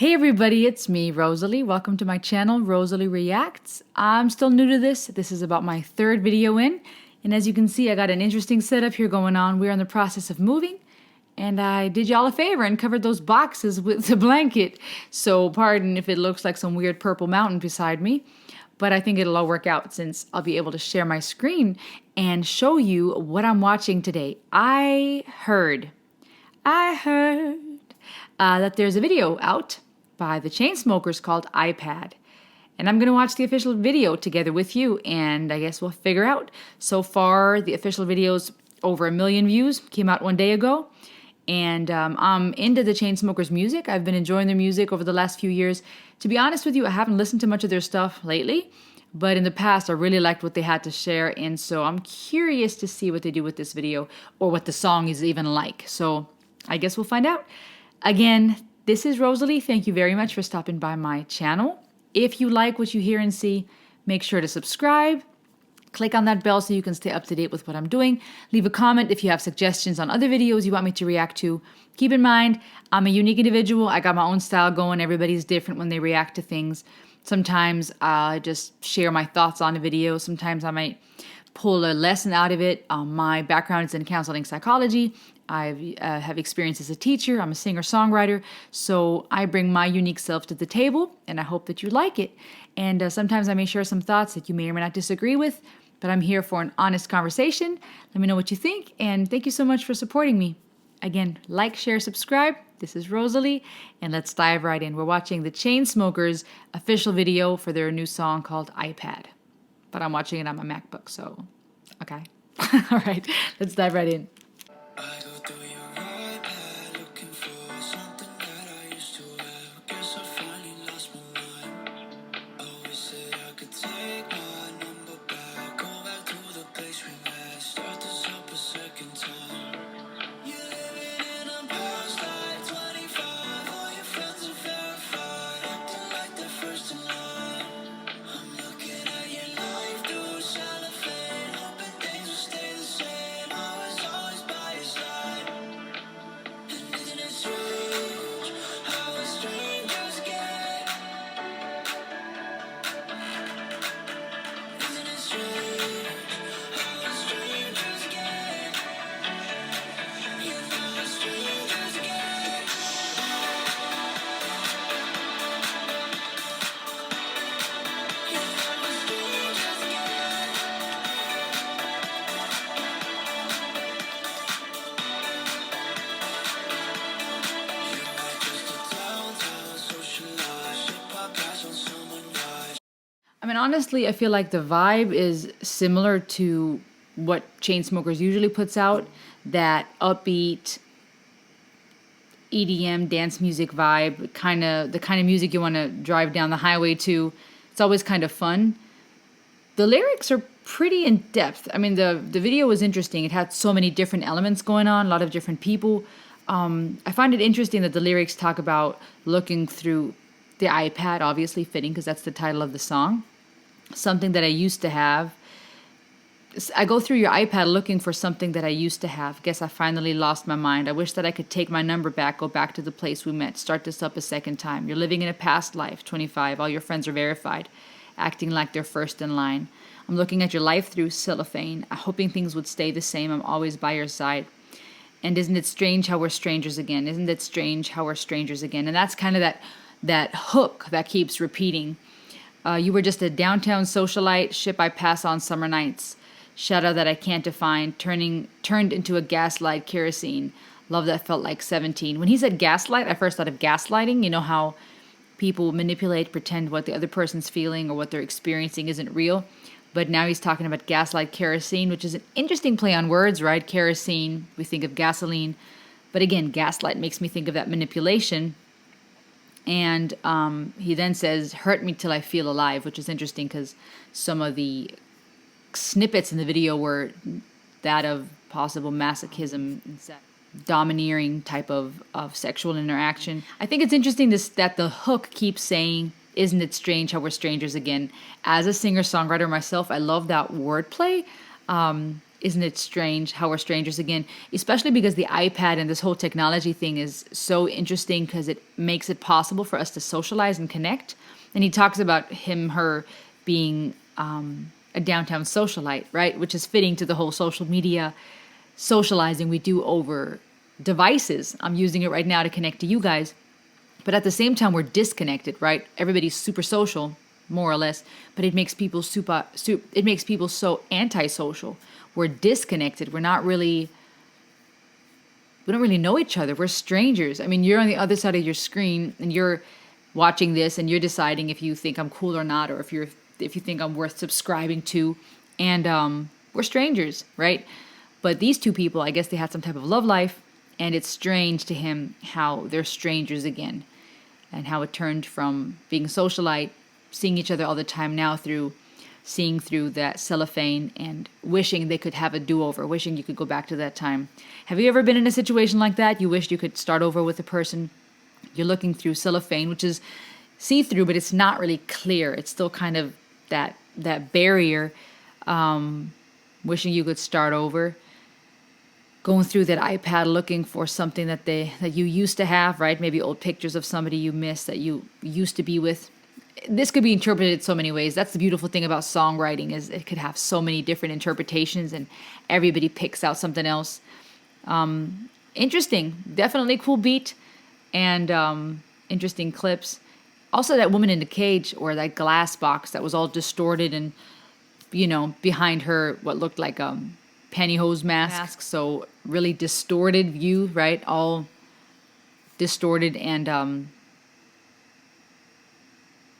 Hey everybody, it's me, Rosalie. Welcome to my channel, Rosalie Reacts. I'm still new to this. This is about my third video in. And as you can see, I got an interesting setup here going on. We're in the process of moving. And I did y'all a favor and covered those boxes with the blanket. So pardon if it looks like some weird purple mountain beside me. But I think it'll all work out since I'll be able to share my screen and show you what I'm watching today. I heard that there's a video out by the Chainsmokers called iPad. And I'm going to watch the official video together with you, and I guess we'll figure out. So far, the official video's over 1 million views, came out 1 day ago. And I'm into the Chainsmokers music. I've been enjoying their music over the last few years. To be honest with you, I haven't listened to much of their stuff lately, but in the past, I really liked what they had to share, and so I'm curious to see what they do with this video, or what the song is even like. So I guess we'll find out. Again, this is Rosalie. Thank you very much for stopping by my channel. If you like what you hear and see, make sure to subscribe. Click on that bell so you can stay up to date with what I'm doing. Leave a comment if you have suggestions on other videos you want me to react to. Keep in mind, I'm a unique individual. I got my own style going. Everybody's different when they react to things. Sometimes I just share my thoughts on a video. Sometimes I might pull a lesson out of it. My background is in counseling psychology. I have experience as a teacher. I'm a singer-songwriter, so I bring my unique self to the table, and I hope that you like it. And sometimes I may share some thoughts that you may or may not disagree with, but I'm here for an honest conversation. Let me know what you think, and thank you so much for supporting me. Again, like, share, subscribe. This is Rosalie, and let's dive right in. We're watching the Chainsmokers official video for their new song called iPad. But I'm watching it on my MacBook, so okay. All right, let's dive right in. I mean, honestly, I feel like the vibe is similar to what Chainsmokers usually puts out, that upbeat EDM dance music vibe, the kind of music you want to drive down the highway to. It's always kind of fun. The lyrics are pretty in depth. I mean, the video was interesting. It had so many different elements going on, a lot of different people. I find it interesting that the lyrics talk about looking through the iPad, obviously fitting because that's the title of the song. Something that I used to have. I go through your iPad looking for something that I used to have. Guess I finally lost my mind. I wish that I could take my number back, go back to the place we met, start this up a second time. You're living in a past life, 25. All your friends are verified, acting like they're first in line. I'm looking at your life through cellophane, hoping things would stay the same. I'm always by your side. And isn't it strange how we're strangers again? Isn't it strange how we're strangers again? And that's kind of that hook that keeps repeating. You were just a downtown socialite, ship I pass on summer nights. Shadow that I can't define, turned into a gaslight kerosene. Love that felt like 17. When he said gaslight, I first thought of gaslighting. You know how people manipulate, pretend what the other person's feeling or what they're experiencing isn't real. But now he's talking about gaslight kerosene, which is an interesting play on words, right? Kerosene, we think of gasoline. But again, gaslight makes me think of that manipulation. And he then says, hurt me till I feel alive, which is interesting because some of the snippets in the video were that of possible masochism, domineering type of sexual interaction. I think it's interesting that the hook keeps saying, isn't it strange how we're strangers again? As a singer-songwriter myself, I love that wordplay. isn't it strange how we're strangers again? Especially because the iPad and this whole technology thing is so interesting because it makes it possible for us to socialize and connect. And he talks about her being a downtown socialite, right? Which is fitting to the whole social media socializing we do over devices. I'm using it right now to connect to you guys. But at the same time, we're disconnected, right? Everybody's super social, more or less, but it makes people it makes people so antisocial. We're disconnected. We don't really know each other. We're strangers. I mean, you're on the other side of your screen and you're watching this and you're deciding if you think I'm cool or not, or if you think I'm worth subscribing to. And we're strangers, right? But these two people, I guess they had some type of love life, and it's strange to him how they're strangers again, and how it turned from being a socialite, seeing each other all the time, now seeing through that cellophane and wishing they could have a do-over, wishing you could go back to that time. Have you ever been in a situation like that? You wished you could start over with a person. You're looking through cellophane, which is see-through, but it's not really clear. It's still kind of that barrier, wishing you could start over. Going through that iPad looking for something that you used to have, right? Maybe old pictures of somebody you missed that you used to be with. This could be interpreted so many ways. That's the beautiful thing about songwriting, is it could have so many different interpretations and everybody picks out something else. Interesting. Definitely cool beat and interesting clips. Also that woman in the cage, or that glass box that was all distorted and, behind her what looked like pantyhose mask. So really distorted view, right? All distorted and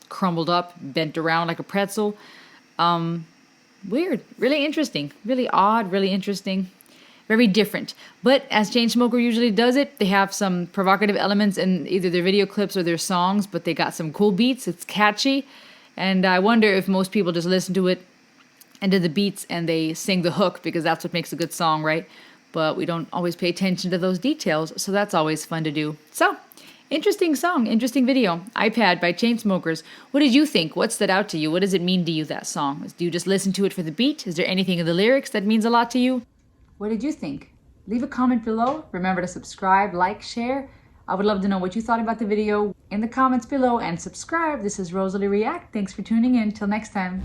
crumbled up, bent around like a pretzel. Weird, really interesting, really odd, really interesting, very different. But as Chainsmoker usually does it, they have some provocative elements in either their video clips or their songs, but they got some cool beats. It's catchy, and I wonder if most people just listen to it and to the beats and they sing the hook, because that's what makes a good song, right? But we don't always pay attention to those details, so that's always fun to do. So, interesting song, interesting video. iPad by Chainsmokers. What did you think? What stood out to you? What does it mean to you, that song? Do you just listen to it for the beat? Is there anything in the lyrics that means a lot to you? What did you think? Leave a comment below. Remember to subscribe, like, share. I would love to know what you thought about the video in the comments below, and subscribe. This is Rosalie React. Thanks for tuning in. Till next time.